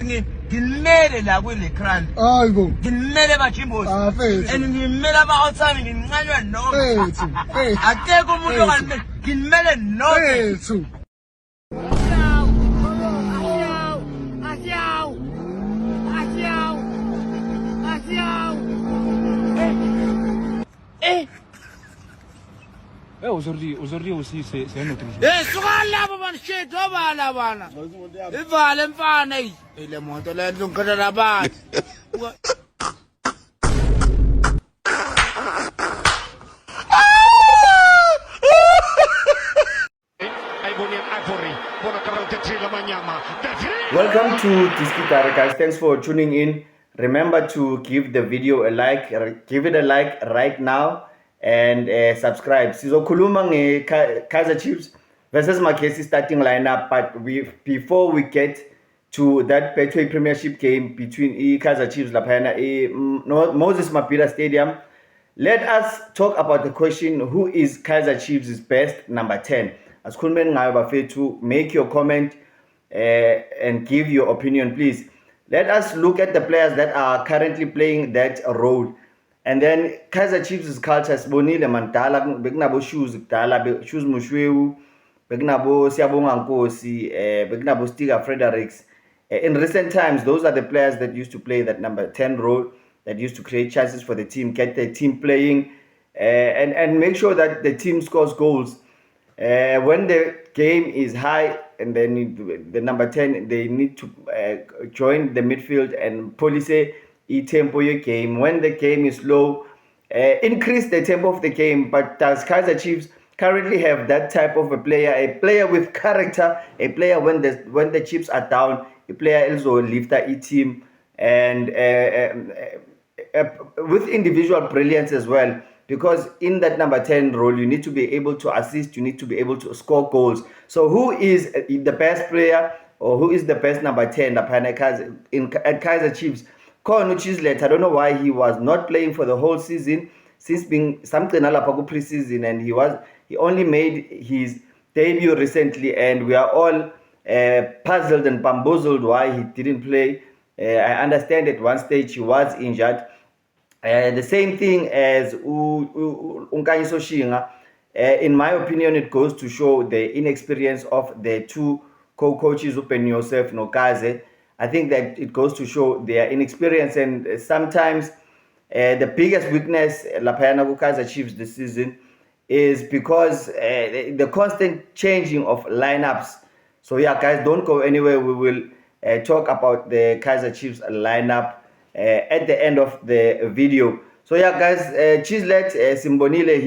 ngimele la kule crime hayibo ngimele bajimbozi and ngimele aba-outside ngincanywa nonke akekho umuntu ongalimele ngimele nonke aujourd'hui aussi, c'est un autre jour. Welcome to Tiskitare, guys. Thanks for tuning in. Remember to give the video a like, give it a like right now, and subscribe. Sizokhuluma nge-Kaizer Chiefs versus Makesi starting lineup, but before we get to that Betway Premiership game between Kaizer Chiefs laphayana Moses Mabhida Stadium, let us talk about the question, who is Kaizer Chiefs' best number 10? Asikhulumeni ngayo bafethu, make your comment and give your opinion, please. Let us look at the players that are currently playing that role. And then Kaizer Chiefs' culture, sibonile mandala bekunabo shoes kudala, shoes Mushwewu, bekunabo Siyabonga Nkosi, bekunabo Stiga Fredericks. In recent times, those are the players that used to play that number 10 role, that used to create chances for the team, get the team playing, and make sure that the team scores goals. When the game is high, and then the number 10, they need to join the midfield and police tempo your game. When the game is low, increase the tempo of the game. But does Kaizer Chiefs currently have that type of a player with character, a player when the chips are down, a player also lift a team, and with individual brilliance as well? Because in that number 10 role, you need to be able to assist, you need to be able to score goals. So who is the best player, or who is the best number 10 at Kaizer Chiefs? Khona uChislet, I don't know why he was not playing for the whole season, since being something lapha pre-season, and he only made his debut recently, and we are all puzzled and bamboozled why he didn't play. I understand at one stage he was injured. The same thing as Unkanyiso Shinga. In my opinion, it goes to show the inexperience of the two co-coaches, Upen Yosef and Okaze. I think that it goes to show their inexperience, and sometimes the biggest weakness laphayana ku-Kaizer Chiefs this season is because the constant changing of lineups. So yeah, guys, don't go anywhere. We will talk about the Kaizer Chiefs lineup at the end of the video. So yeah, guys, Chislet Simbonile,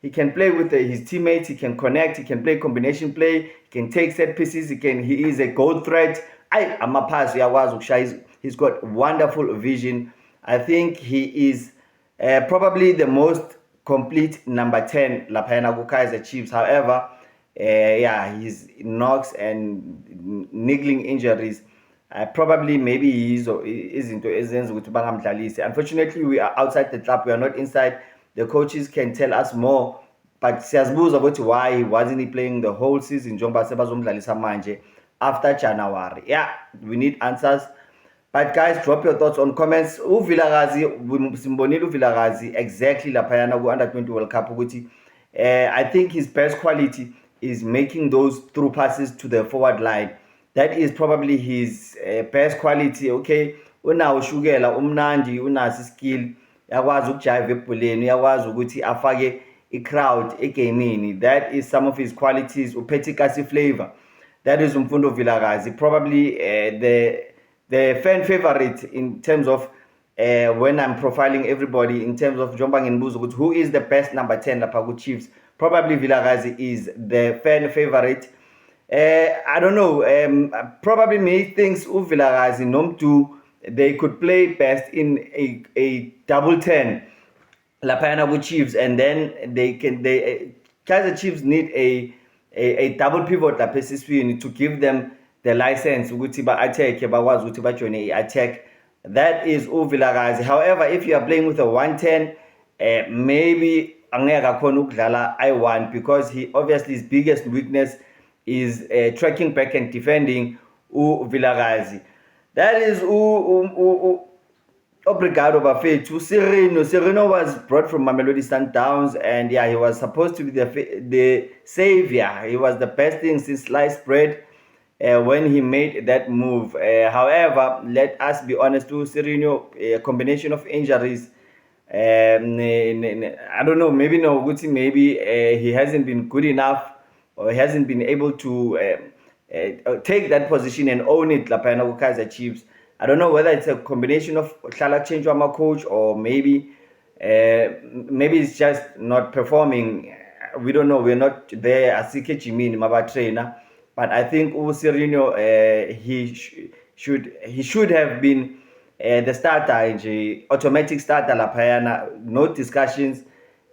he can play with his teammates, he can connect, he can play combination play, he can take set pieces, he is a goal threat. I'm a pass, he's got wonderful vision. I think he is probably the most complete number 10 laphayana ku-Kaizer Chiefs. However, yeah, his knocks and niggling injuries probably maybe izinto ezenza ukuthi bangamdlalisi. Unfortunately, we are outside the club, we are not inside. The coaches can tell us more, but siyazibuza ukuthi why wasn't he playing the whole season njengoba sebazomdlalisa manje after January. Yeah, we need answers. But guys, drop your thoughts on comments. uVilakazi, simbonile uVilakazi exactly laphayana ku under 20 World Cup ukuthi I think his best quality is making those through passes to the forward line. That is probably his best quality. Okay, unawo ushukela, umnandi, unasi skill, yakwazi ukujive ebholeni, yakwazi ukuthi afake i-crowd egamini. That is some of his qualities. Uphethe kasi flavor. That is Mfundo Vilakazi, probably the fan favorite in terms of when I'm profiling everybody, in terms of Jombang and Buzu, who is the best number 10 lapha ku-Chiefs. Probably Vilakazi is the fan favorite. I don't know, probably me thinks uVilakazi Nomdu, they could play best in a double 10 laphayana ku-Chiefs, and then Kaizer Chiefs need a double pivot lapha esiswini to give them the license ukuthi ba-attack, bakwazi ukuthi bajoine i-attack. That is uVilakazi. However, if you are playing with a 110, maybe angeke akhona ukudlala I1, because he obviously his biggest weakness is tracking back and defending Vilakazi. That is Obrigado Bafethu. Sereno was brought from Mamelodi Sundowns, and yeah, he was supposed to be the savior. He was the best thing since sliced bread when he made that move. However, let us be honest too, Sereno, a combination of injuries. I don't know, maybe he hasn't been good enough, or he hasn't been able to take that position and own it lapha Kaizer Chiefs. I don't know whether it's a combination of Hlala change my coach, or maybe it's just not performing. We don't know. We're not there as Jimmy Maba trainer, but I think Sereno he should have been the starter, automatic starter lapha, no discussions.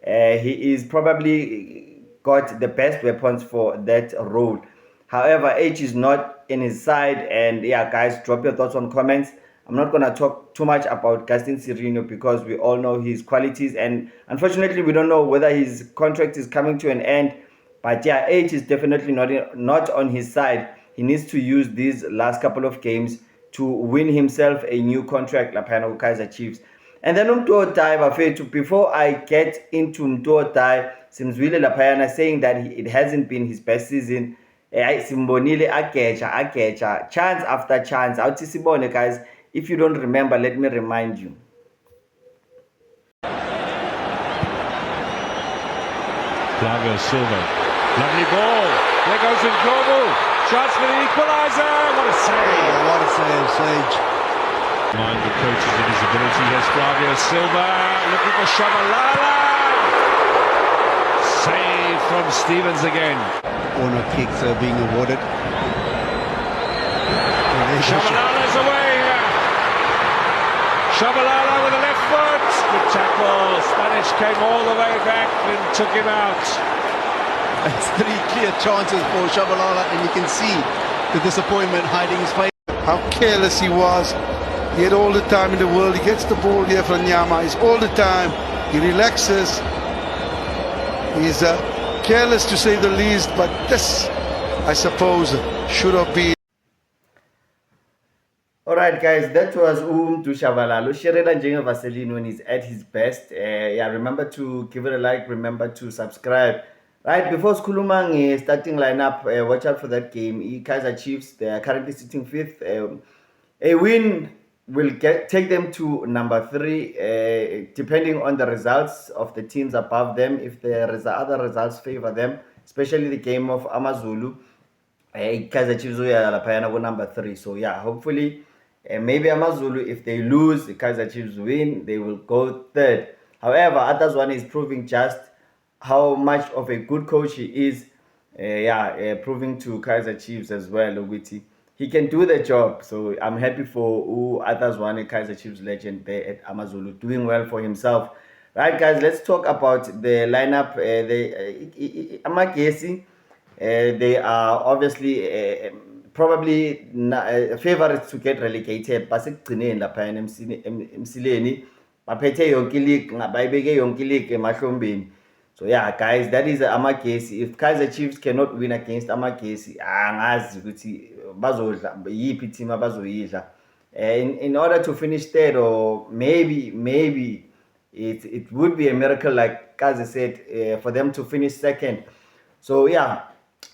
He is probably got the best weapons for that role. However, age is not in his side, and yeah, guys, drop your thoughts on comments. I'm not gonna talk too much about Gaston Sirino because we all know his qualities, and unfortunately, we don't know whether his contract is coming to an end. But yeah, age is definitely not on his side. He needs to use these last couple of games to win himself a new contract, lapha Kaizer Chiefs. And then Umtuotai Bafethu, before I get into Umtuotai, Simzwile lapha saying that it hasn't been his best season. Simbonile ageja chance after chance. Awuthi sibone, guys. If you don't remember, let me remind you. Flavio Silva, lovely ball. There goes Nkomo. Chance for the equaliser. What a save! Oh, what a save, Sage. Mind the coaches in his ability. Here's Flavio Silva looking for Shabalala. Save from Stevens again. Corner kicks are being awarded. Shabalala's away. Shabalala with the left foot. Good tackle. Spanish came all the way back and took him out. It's 3 clear chances for Shabalala, and you can see the disappointment hiding his face. How careless he was. He had all the time in the world. He gets the ball here from Nyama. He's all the time. He relaxes. He's careless to say the least, but this, I suppose, should have been. Alright, guys, that was Shabalala. Sherela Njenga Vaseline when he's at his best. Yeah, remember to give it a like, remember to subscribe. Right, before Skulumang starting lineup, watch out for that game. Kaizer Chiefs, they are currently sitting 5th. A win will take them to number 3, depending on the results of the teams above them. If the other results favor them, especially the game of Amazulu, Kaizer Chiefs will number 3. So yeah, hopefully, maybe Amazulu, if they lose, the Kaizer Chiefs win, they will go 3rd. However, Atazwane is proving just how much of a good coach he is. Proving to Kaizer Chiefs as well, Ogwiti. He can do the job. So I'm happy for Atazwane, Kaizer Chiefs legend there at Amazulu, doing well for himself. Right, guys, let's talk about the lineup. Amagesi, they are obviously probably favorites to get relegated. Basekugcineni lapha emsileni baphethe yonke league, bayibeke yonke league emahlombeni. So yeah, guys, that is Amagesi. If Kaizer Chiefs cannot win against Amagesi, angazi ukuthi bazodla yiphi team abazoyidla. In order to finish 3rd, or maybe it would be a miracle, like Kazi said, for them to finish 2nd. So yeah,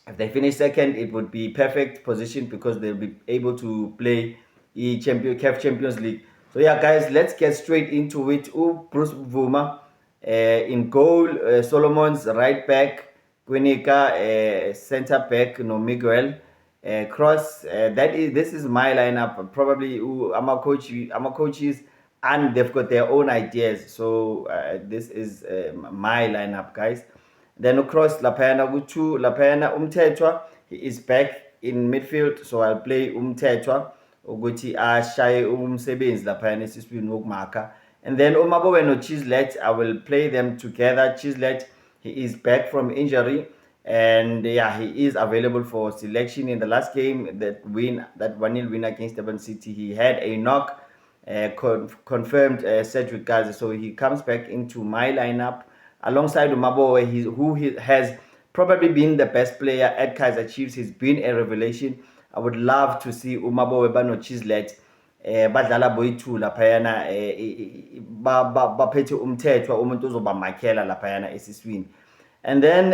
if they finish 2nd, it would be perfect position because they'll be able to play the CAF Champions League. So yeah, guys, let's get straight into it. Bruce Bvuma in goal, Solomon's right back, Kwinika center back, no Miguel. Cross, this is my lineup. Probably our coaches, and they've got their own ideas. So this is my lineup, guys. Then across Lapayana Gutu, Lapayana Umtetwa, he is back in midfield. So I'll play Umtetwa, Uguti Ashai Sebenz, Lapayana Siswin Maka. And then Umabowe no Chislet, I will play them together. Chislet, he is back from injury. And yeah, he is available for selection. In the last game, that 1-0 win against Durban City, he had a knock, confirmed Cedric Gazi. So he comes back into my lineup alongside Umabowe, who has probably being the best player at Kaizer Chiefs. He's been a revelation. I would love to see Umabowe bano Chislet badlala boyi-2 laphayana baphethe umthethwa umuntu ozobamakhela laphayana esiswini. And then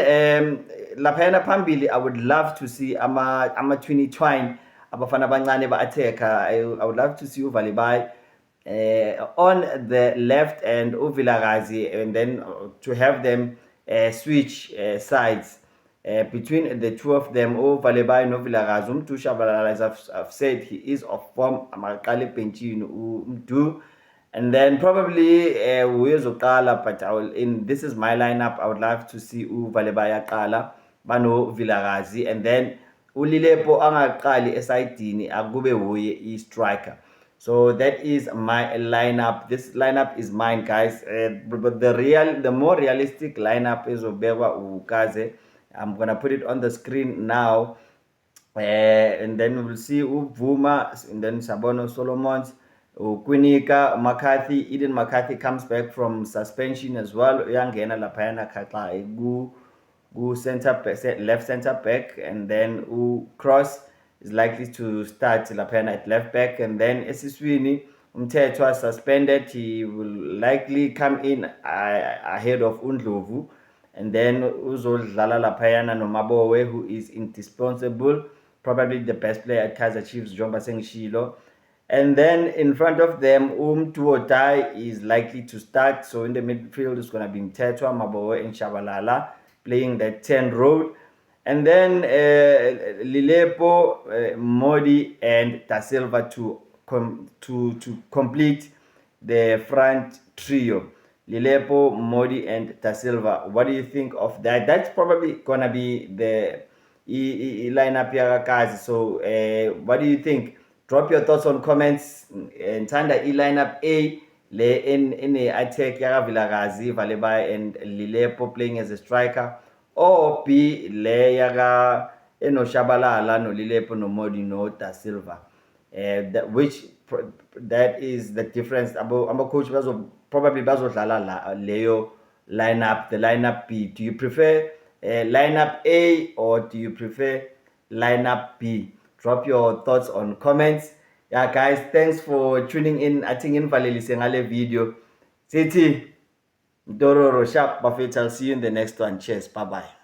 laphayana phambili, I would love to see ama-twinny twine abafana abancane ba-attacker. I would love to see uValibai on the left and uVilakazi, and then to have them switch sides between the two of them. uValibai and uVilakazi. Umdu Shabalala, as I've said, he is of form. Amakale Penchino Umdu. And then probably Uyezokala, but this is my lineup. I would love to see uValibai Kala, Bano Vilakazi, and then uLilepo angaqali esayidini akube uye striker. So that is my lineup. This lineup is mine, guys. But the more realistic lineup is Obegwa Ukaze. I'm gonna put it on the screen now, and then we'll see Vuma, and then Sabono Solomons, Kwinika, McCarthy. Eden McCarthy comes back from suspension as well. Yangena Lapayana Kata left center back, and then Cross is likely to start Lapayana at left back, and then Esiswini Umthethwa suspended. He will likely come in ahead of Undlovu, and then Uzodlala Lapayana Nomabowe, who is indispensable, probably the best player at Kaizer Chiefs, Jomba Shilo. And then in front of them, Tuotai is likely to start. So in the midfield, it's going to be Mthethwa, Mabowe, and Shabalala playing the 10 role. And then Lilepo, Modi, and Da Silva to complete the front trio. Lilepo, Modi, and Da Silva. What do you think of that? That's probably going to be the lineup Yagakazi. So what do you think? Drop your thoughts on comments. And Tanda lineup A, le in attack Yaga Vilakazi, Valibai, and Lilepo playing as a striker. Or B, le Yaga Eno Shabalala, no Lilepo, no Modi, no Da Silva. That is the difference. I'm a coach probably Bazo Leo lineup, the lineup B. Do you prefer lineup A or do you prefer lineup B? Drop your thoughts on comments. Yeah, guys, thanks for tuning in. I think in Valeli video. City Dororo Sharp Buffet. I'll see you in the next one. Cheers. Bye bye.